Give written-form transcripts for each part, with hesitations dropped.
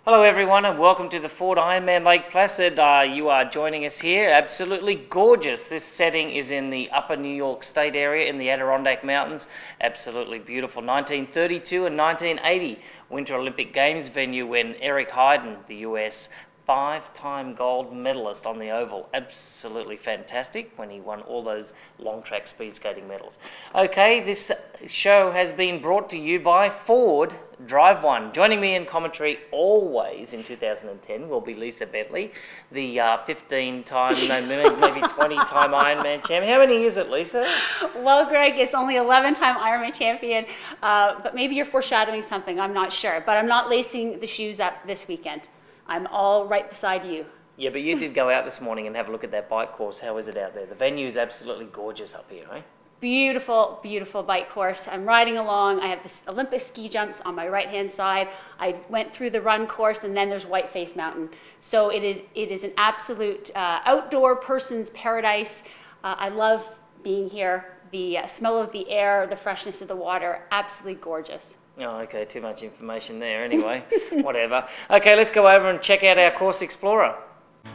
Hello everyone and welcome to the Ford Ironman Lake Placid. You are joining us here. Absolutely gorgeous. This setting is in the upper New York State area in the Adirondack Mountains. Absolutely beautiful. 1932 and 1980 Winter Olympic Games venue when Eric Heiden, the US, five-time gold medalist on the oval. Absolutely fantastic when he won all those long track speed skating medals. Okay, this show has been brought to you by Ford Drive One. Joining me in commentary always in 2010 will be Lisa Bentley, the 15-time, maybe 20-time Ironman champion. How many is it, Lisa? Well, Greg, it's only 11-time Ironman champion, but maybe you're foreshadowing something. I'm not sure, but I'm not lacing the shoes up this weekend. I'm all right beside you. Yeah, but you did go out this morning and have a look at that bike course. How is it out there? The venue is absolutely gorgeous up here, right? Beautiful, beautiful bike course. I'm riding along. I have this Olympus ski jumps on my right-hand side. I went through the run course, and then there's Whiteface Mountain. So it is an absolute outdoor person's paradise. I love being here. The smell of the air, the freshness of the water, absolutely gorgeous. Oh, okay, too much information there anyway, whatever. Okay, let's go over and check out our Course Explorer.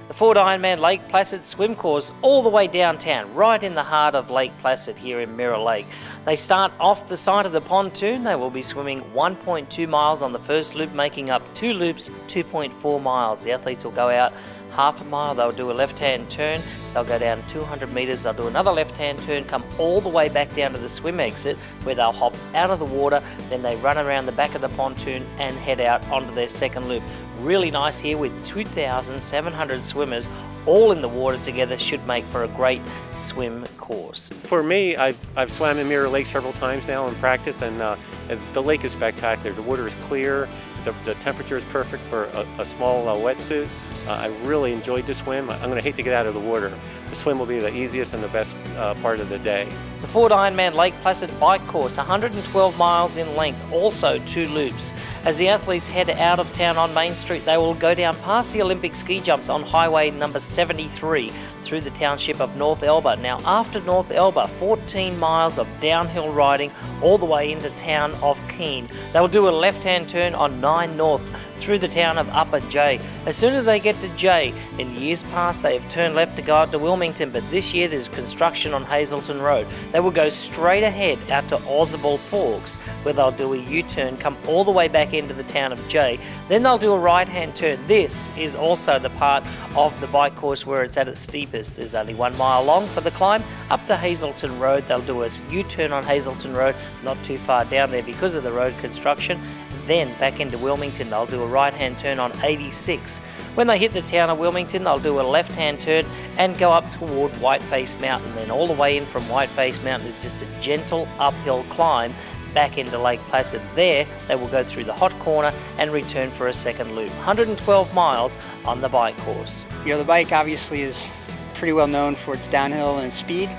The Ford Ironman Lake Placid swim course all the way downtown, right in the heart of Lake Placid here in Mirror Lake. They start off the side of the pontoon. They will be swimming 1.2 miles on the first loop, making up 2 loops, 2.4 miles. The athletes will go out half a mile, they'll do a left-hand turn, they'll go down 200 meters, they'll do another left-hand turn, come all the way back down to the swim exit where they'll hop out of the water, then they run around the back of the pontoon and head out onto their second loop. Really nice here with 2,700 swimmers all in the water together. Should make for a great swim course. For me, I've swam in Mirror Lake several times now in practice, and the lake is spectacular. The water is clear, the temperature is perfect for a small wetsuit. I really enjoyed the swim. I'm going to hate to get out of the water. The swim will be the easiest and the best part of the day. The Ford Ironman Lake Placid bike course, 112 miles in length, also 2 loops. As the athletes head out of town on Main Street, they will go down past the Olympic ski jumps on highway number 73 through the township of North Elba. Now, after North Elba, 14 miles of downhill riding all the way into town of Keene. They will do a left-hand turn on 9 North through the town of Upper J. As soon as they get to J, in years past they have turned left to go out to Wilmington, but this year there's construction on Hazelton Road. They will go straight ahead out to Ausable Forks, where they'll do a U-turn, come all the way back into the town of J. Then they'll do a right-hand turn. This is also the part of the bike course where it's at its steepest. There's only 1 mile long for the climb up to Hazelton Road. They'll do a U-turn on Hazelton Road, not too far down there because of the road construction. Then back into Wilmington, they'll do a right-hand turn on 86. When they hit the town of Wilmington, they'll do a left-hand turn and go up toward Whiteface Mountain. Then all the way in from Whiteface Mountain is just a gentle uphill climb back into Lake Placid. There, they will go through the hot corner and return for a second loop. 112 miles on the bike course. You know, the bike obviously is pretty well known for its downhill and its speed,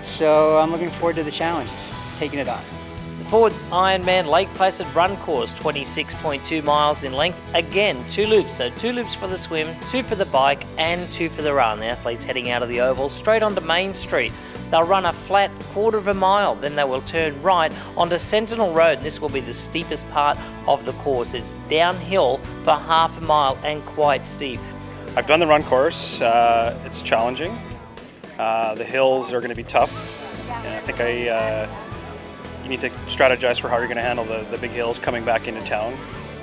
so I'm looking forward to the challenge, taking it on. The Ford Ironman Lake Placid run course, 26.2 miles in length. Again, 2 loops, so 2 loops for the swim, 2 for the bike, and 2 for the run. The athletes heading out of the oval straight onto Main Street. They'll run a flat quarter of a mile, then they will turn right onto Sentinel Road. This will be the steepest part of the course. It's downhill for half a mile and quite steep. I've done the run course. It's challenging. The hills are going to be tough, and I think you need to strategize for how you're going to handle the big hills coming back into town.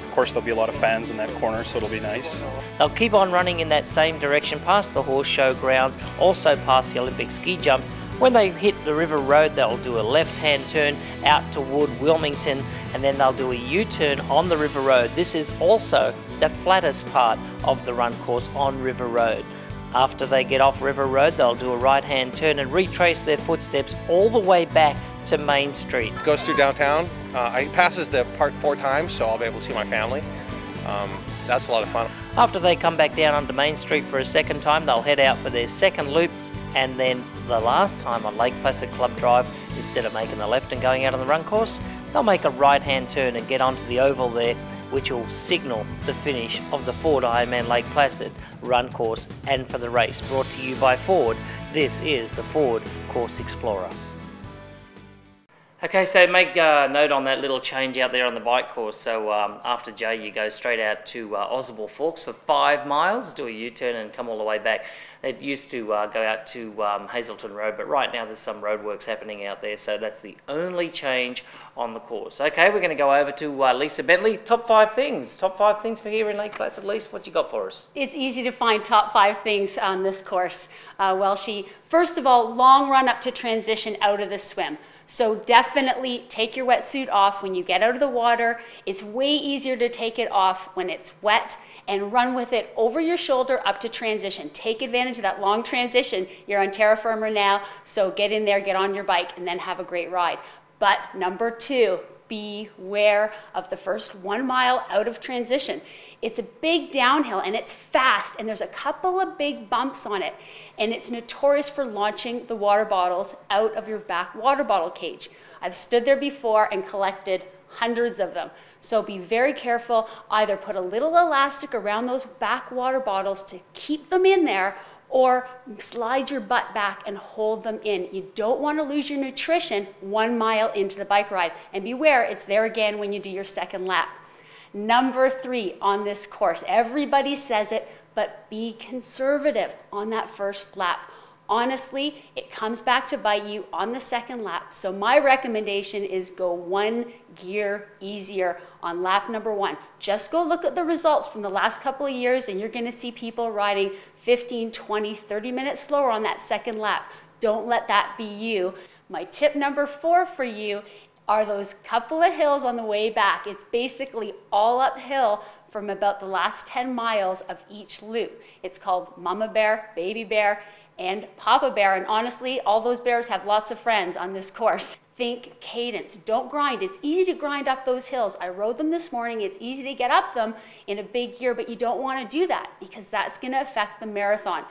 Of course, there'll be a lot of fans in that corner, so it'll be nice. They'll keep on running in that same direction past the horse show grounds, also past the Olympic ski jumps. When they hit the River Road, they'll do a left-hand turn out toward Wilmington, and then they'll do a U-turn on the River Road. This is also the flattest part of the run course on River Road. After they get off River Road, they'll do a right-hand turn and retrace their footsteps all the way back to Main Street. Goes through downtown. It passes the park 4 times, so I'll be able to see my family. That's a lot of fun. After they come back down onto Main Street for a second time, they'll head out for their second loop, and then the last time on Lake Placid Club Drive, instead of making the left and going out on the run course, they'll make a right-hand turn and get onto the oval there, which will signal the finish of the Ford Ironman Lake Placid run course and for the race. Brought to you by Ford, this is the Ford Course Explorer. Okay, so make note on that little change out there on the bike course. So after Jay, you go straight out to Oswald Forks for 5 miles, do a U-turn and come all the way back. It used to go out to Hazelton Road, but right now there's some roadworks happening out there, so that's the only change on the course. Okay, we're going to go over to Lisa Bentley. Top 5 things for here in Lake Placid. Lisa, what you got for us? It's easy to find top 5 things on this course, Welchie. First of all, long run up to transition out of the swim. So definitely take your wetsuit off when you get out of the water. It's way easier to take it off when it's wet, and run with it over your shoulder up to transition. Take advantage of that long transition. You're on terra firma now, so get in there, get on your bike, and then have a great ride. But number 2, beware of the first 1 mile out of transition. It's a big downhill and it's fast, and there's a couple of big bumps on it, and it's notorious for launching the water bottles out of your back water bottle cage. I've stood there before and collected hundreds of them. So be very careful. Either put a little elastic around those back water bottles to keep them in there, or slide your butt back and hold them in. You don't want to lose your nutrition 1 mile into the bike ride. And beware, it's there again when you do your second lap. Number 3 on this course, everybody says it, but be conservative on that first lap. Honestly, it comes back to bite you on the second lap. So my recommendation is go 1 gear easier on lap number 1. Just go look at the results from the last couple of years, and you're going to see people riding 15, 20, 30 minutes slower on that second lap. Don't let that be you. My tip number 4 for you are those couple of hills on the way back. It's basically all uphill from about the last 10 miles of each loop. It's called Mama Bear, Baby Bear, and Papa Bear, and honestly, all those bears have lots of friends on this course. Think cadence, don't grind. It's easy to grind up those hills. I rode them this morning. It's easy to get up them in a big gear, but you don't want to do that because that's going to affect the marathon.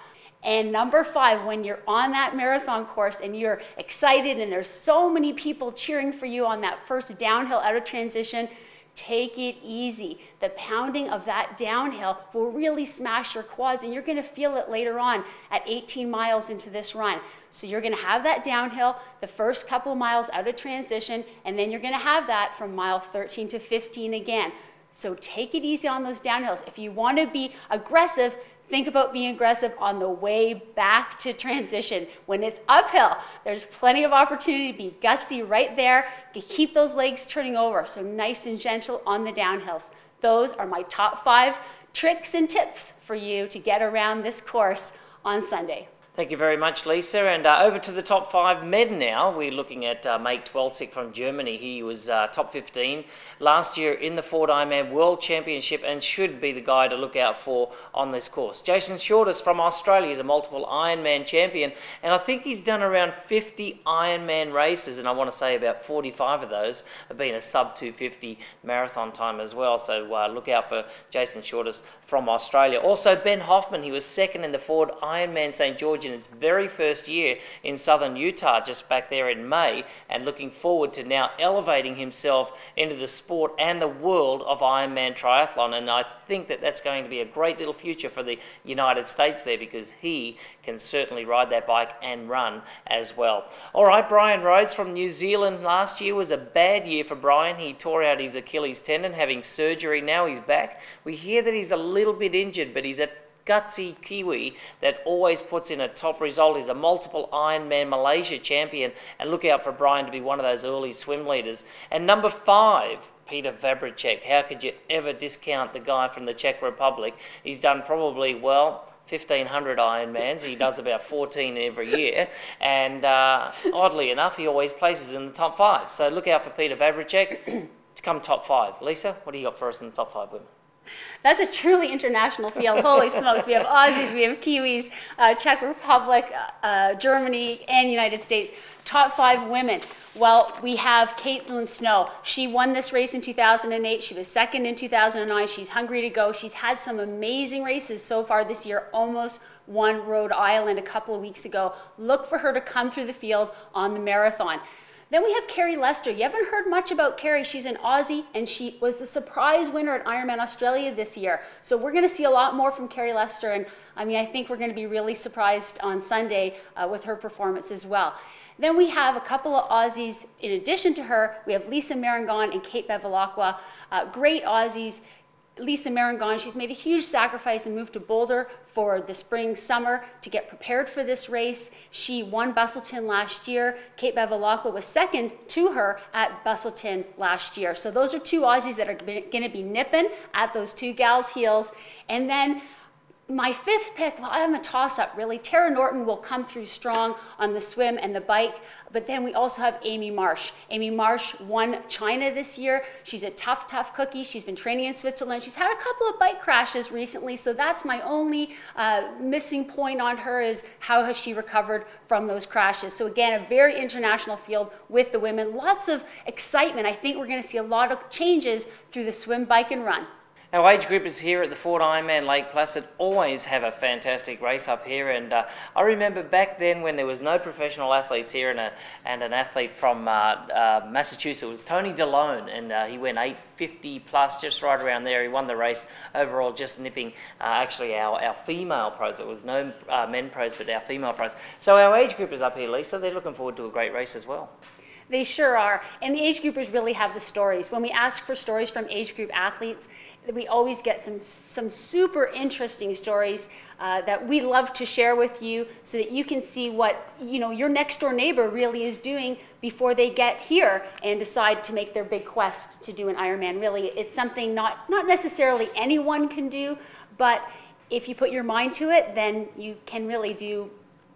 And number 5, when you're on that marathon course and you're excited and there's so many people cheering for you on that first downhill out of transition, take it easy. The pounding of that downhill will really smash your quads, and you're going to feel it later on at 18 miles into this run. So you're going to have that downhill the first couple of miles out of transition, and then you're going to have that from mile 13 to 15 again. So take it easy on those downhills. If you want to be aggressive, think about being aggressive on the way back to transition. When it's uphill, there's plenty of opportunity to be gutsy right there, to keep those legs turning over, so nice and gentle on the downhills. Those are my top 5 tricks and tips for you to get around this course on Sunday. Thank you very much, Lisa. And over to the top 5 men now. We're looking at Mate Twelzig from Germany. He was top 15 last year in the Ford Ironman World Championship and should be the guy to look out for on this course. Jason Shortis from Australia is a multiple Ironman champion, and I think he's done around 50 Ironman races, and I want to say about 45 of those have been a sub 250 marathon time as well. So look out for Jason Shortis from Australia. Also, Ben Hoffman, he was second in the Ford Ironman St. George in its very first year in southern Utah, just back there in May, and looking forward to now elevating himself into the sport and the world of Ironman triathlon. And I think that that's going to be a great little future for the United States there, because he can certainly ride that bike and run as well. All right, Brian Rhodes from New Zealand. Last year was a bad year for Brian. He tore out his Achilles tendon, having surgery. Now he's back. We hear that he's a little bit injured, but he's a gutsy Kiwi that always puts in a top result. He's a multiple Ironman Malaysia champion, and look out for Brian to be one of those early swim leaders. And number 5, Peter Vavricek. How could you ever discount the guy from the Czech Republic? He's done probably, well, 1,500 Ironmans. He does about 14 every year, and oddly enough, he always places in the top 5. So look out for Peter Vavricek to come top 5. Lisa, what do you got for us in the top 5 women? That's a truly international field. Holy smokes. We have Aussies, we have Kiwis, Czech Republic, Germany, and United States. Top 5 women. Well, we have Caitlin Snow. She won this race in 2008. She was second in 2009. She's hungry to go. She's had some amazing races so far this year. Almost won Rhode Island a couple of weeks ago. Look for her to come through the field on the marathon. Then we have Carrie Lester. You haven't heard much about Carrie. She's an Aussie, and she was the surprise winner at Ironman Australia this year. So we're going to see a lot more from Carrie Lester, and I think we're going to be really surprised on Sunday with her performance as well. Then we have a couple of Aussies. In addition to her, we have Lisa Marangon and Kate Bevilacqua, great Aussies. Lisa Marangon, she's made a huge sacrifice and moved to Boulder for the spring, summer to get prepared for this race. She won Busselton last year. Kate Bevilacqua was second to her at Busselton last year. So those are two Aussies that are going to be nipping at those two gals' heels. And then my fifth pick, well, I'm a toss-up, really. Tara Norton will come through strong on the swim and the bike, but then we also have Amy Marsh. Amy Marsh won China this year. She's a tough, tough cookie. She's been training in Switzerland. She's had a couple of bike crashes recently, so that's my only missing point on her is how has she recovered from those crashes. So again, a very international field with the women. Lots of excitement. I think we're going to see a lot of changes through the swim, bike, and run. Our age groupers here at the Ford Ironman Lake Placid always have a fantastic race up here, and I remember back then when there was no professional athletes here and an athlete from Massachusetts. It was Tony DeLone, and he went 8:50 plus, just right around there. He won the race overall, just nipping actually our female pros. It was no men pros, but our female pros. So our age groupers up here, Lisa, they're looking forward to a great race as well. They sure are. And the age groupers really have the stories. When we ask for stories from age group athletes, we always get some super interesting stories that we love to share with you so that you can see what your next door neighbor really is doing before they get here and decide to make their big quest to do an Ironman. Really, it's something not necessarily anyone can do, but if you put your mind to it, then you can really do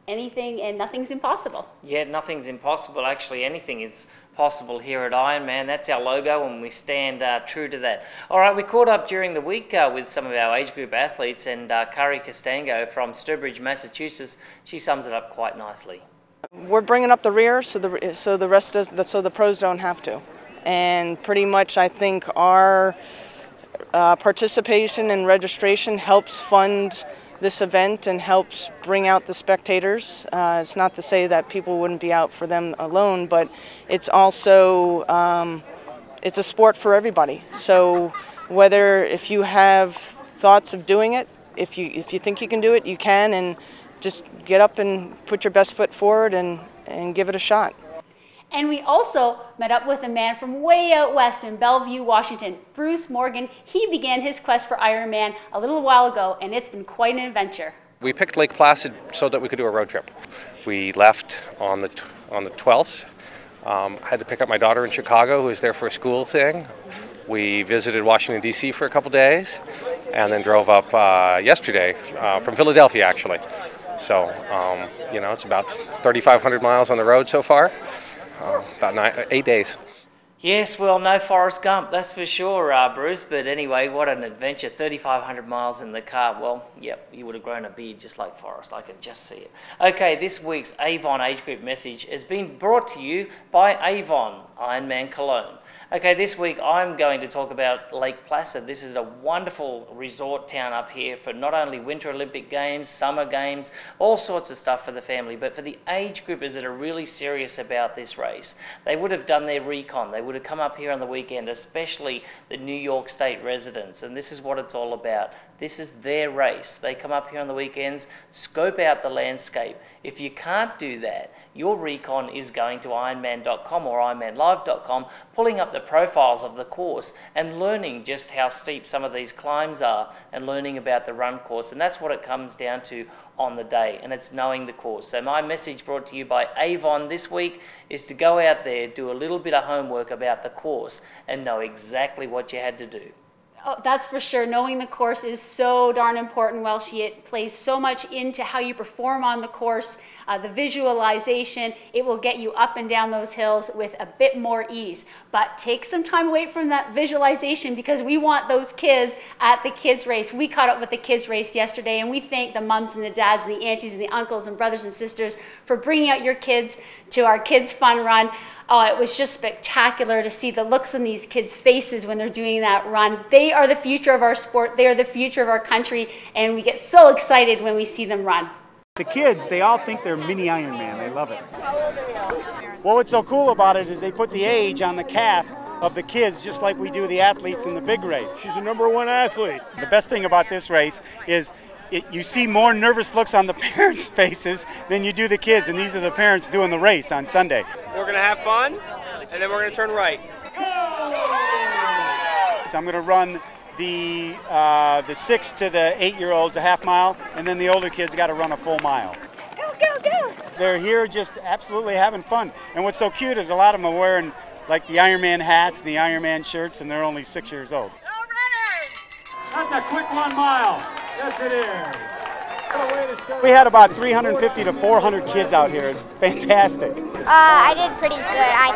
anything, and nothing's impossible. Yeah, nothing's impossible. Actually, anything is possible here at Ironman. That's our logo, and we stand true to that. All right, we caught up during the week with some of our age group athletes, and Kari Costango from Sturbridge, Massachusetts, she sums it up quite nicely. We're bringing up the rear so the pros don't have to, and pretty much I think our participation and registration helps fund this event and helps bring out the spectators. It's not to say that people wouldn't be out for them alone, but it's also, it's a sport for everybody. So whether if you have thoughts of doing it, if you think you can do it, you can, and just get up and put your best foot forward and give it a shot. And we also met up with a man from way out west in Bellevue, Washington, Bruce Morgan. He began his quest for Ironman a little while ago, and it's been quite an adventure. We picked Lake Placid so that we could do a road trip. We left on the 12th. I had to pick up my daughter in Chicago, who was there for a school thing. We visited Washington, D.C. for a couple days, and then drove up yesterday from Philadelphia, actually. So, it's about 3,500 miles on the road so far. About 8 days. Yes, well, no Forrest Gump, that's for sure, Bruce. But anyway, what an adventure. 3,500 miles in the car. Well, yep, you would have grown a beard just like Forrest. I can just see it. Okay, this week's Avon Age Group message has been brought to you by Avon Ironman Cologne. Okay, this week I'm going to talk about Lake Placid. This is a wonderful resort town up here for not only Winter Olympic Games, Summer Games, all sorts of stuff for the family, but for the age groupers that are really serious about this race. They would have done their recon. They would have come up here on the weekend, especially the New York State residents, and this is what it's all about. This is their race. They come up here on the weekends, scope out the landscape. If you can't do that, your recon is going to Ironman.com or IronmanLIVE.com, pulling up the profiles of the course and learning just how steep some of these climbs are and learning about the run course. And that's what it comes down to on the day, and it's knowing the course. So my message brought to you by Avon this week is to go out there, do a little bit of homework about the course and know exactly what you had to do. Oh, that's for sure. Knowing the course is so darn important, Welchie. It plays so much into how you perform on the course. The visualization, it will get you up and down those hills with a bit more ease. But take some time away from that visualization because we want those kids at the kids race. We caught up with the kids race yesterday, and we thank the mums and the dads and the aunties and the uncles and brothers and sisters for bringing out your kids to our Kids Fun Run. Oh, it was just spectacular to see the looks on these kids' faces when they're doing that run. They are the future of our sport. They are the future of our country, and we get so excited when we see them run. The kids, they all think they're mini Ironman. They love it. How old are you? Well, what's so cool about it is they put the age on the calf of the kids, just like we do the athletes in the big race. She's a #1 athlete. The best thing about this race is you see more nervous looks on the parents' faces than you do the kids, and these are the parents doing the race on Sunday. We're going to have fun, and then we're going to turn right. So I'm going to run the 6 to the 8-year-olds a half mile, and then the older kids got to run a full mile. Go, go, go! They're here just absolutely having fun. And what's so cute is a lot of them are wearing like the Ironman hats and the Ironman shirts, and they're only 6 years old. That's a quick 1 mile. Yes, it is. We had about 350 to 400 kids out here. It's fantastic. I did pretty good, I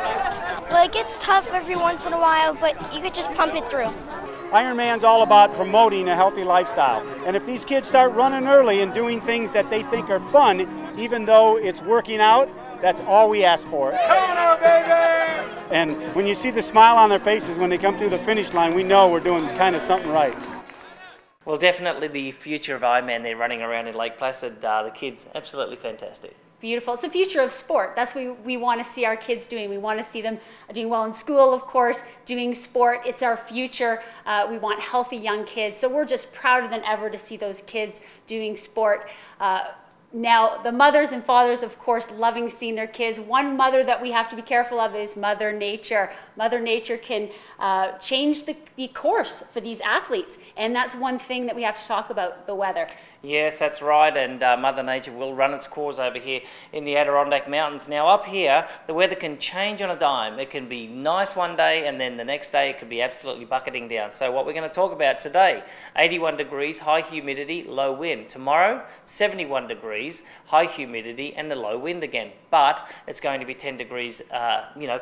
think. Well, it gets tough every once in a while, but you could just pump it through. Ironman's all about promoting a healthy lifestyle. And if these kids start running early and doing things that they think are fun, even though it's working out, that's all we ask for. Come on, baby! And when you see the smile on their faces when they come through the finish line, we know we're doing kind of something right. Well, definitely the future of Ironman. They're running around in Lake Placid. The kids, absolutely fantastic. Beautiful. It's the future of sport. That's what we want to see our kids doing. We want to see them doing well in school, of course, doing sport. It's our future. We want healthy young kids. So we're just prouder than ever to see those kids doing sport. Now, the mothers and fathers, of course, loving seeing their kids. One mother that we have to be careful of is Mother Nature. Mother Nature can change the course for these athletes, and that's one thing that we have to talk about, the weather. Yes, that's right, and Mother Nature will run its course over here in the Adirondack Mountains. Now up here, the weather can change on a dime. It can be nice one day, and then the next day it could be absolutely bucketing down. So what we're going to talk about today, 81 degrees, high humidity, low wind. Tomorrow, 71 degrees, high humidity, and the low wind again. But it's going to be 10 degrees,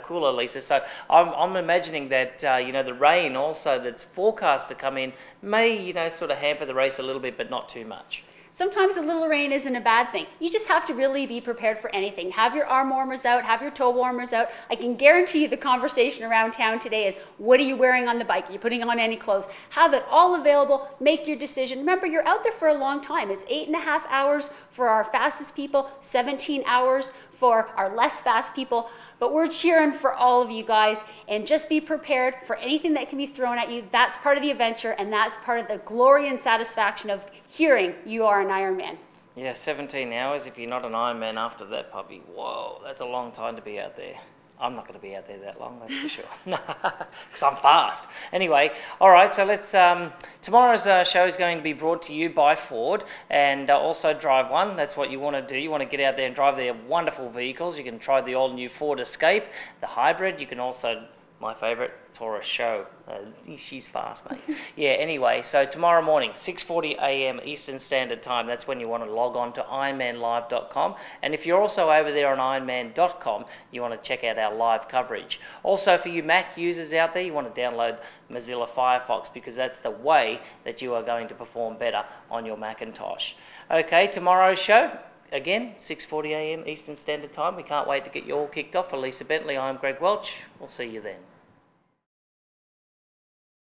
cooler, Lisa. So I'm imagining that, the rain also that's forecast to come in may, sort of hamper the race a little bit, but not too much. Sometimes a little rain isn't a bad thing. You just have to really be prepared for anything. Have your arm warmers out, have your toe warmers out. I can guarantee you the conversation around town today is, what are you wearing on the bike? Are you putting on any clothes? Have it all available, make your decision. Remember, you're out there for a long time. It's 8.5 hours for our fastest people, 17 hours for our less fast people. But we're cheering for all of you guys, and just be prepared for anything that can be thrown at you. That's part of the adventure, and that's part of the glory and satisfaction of hearing you are an Ironman. Yeah, 17 hours if you're not an Ironman after that, puppy. Whoa, that's a long time to be out there. I'm not going to be out there that long, that's for sure. Because I'm fast. Anyway, all right, so let's. Tomorrow's show is going to be brought to you by Ford and also Drive One. That's what you want to do. You want to get out there and drive their wonderful vehicles. You can try the all-new Ford Escape, the hybrid. You can also, my favourite, Taurus Show. She's fast, mate. Yeah, anyway, so tomorrow morning, 6:40 a.m. Eastern Standard Time, that's when you want to log on to IronmanLIVE.com. And if you're also over there on Ironman.com, you want to check out our live coverage. Also, for you Mac users out there, you want to download Mozilla Firefox, because that's the way that you are going to perform better on your Macintosh. Okay, tomorrow's show, again, 6:40 a.m. Eastern Standard Time. We can't wait to get you all kicked off. For Lisa Bentley, I'm Greg Welch. We'll see you then.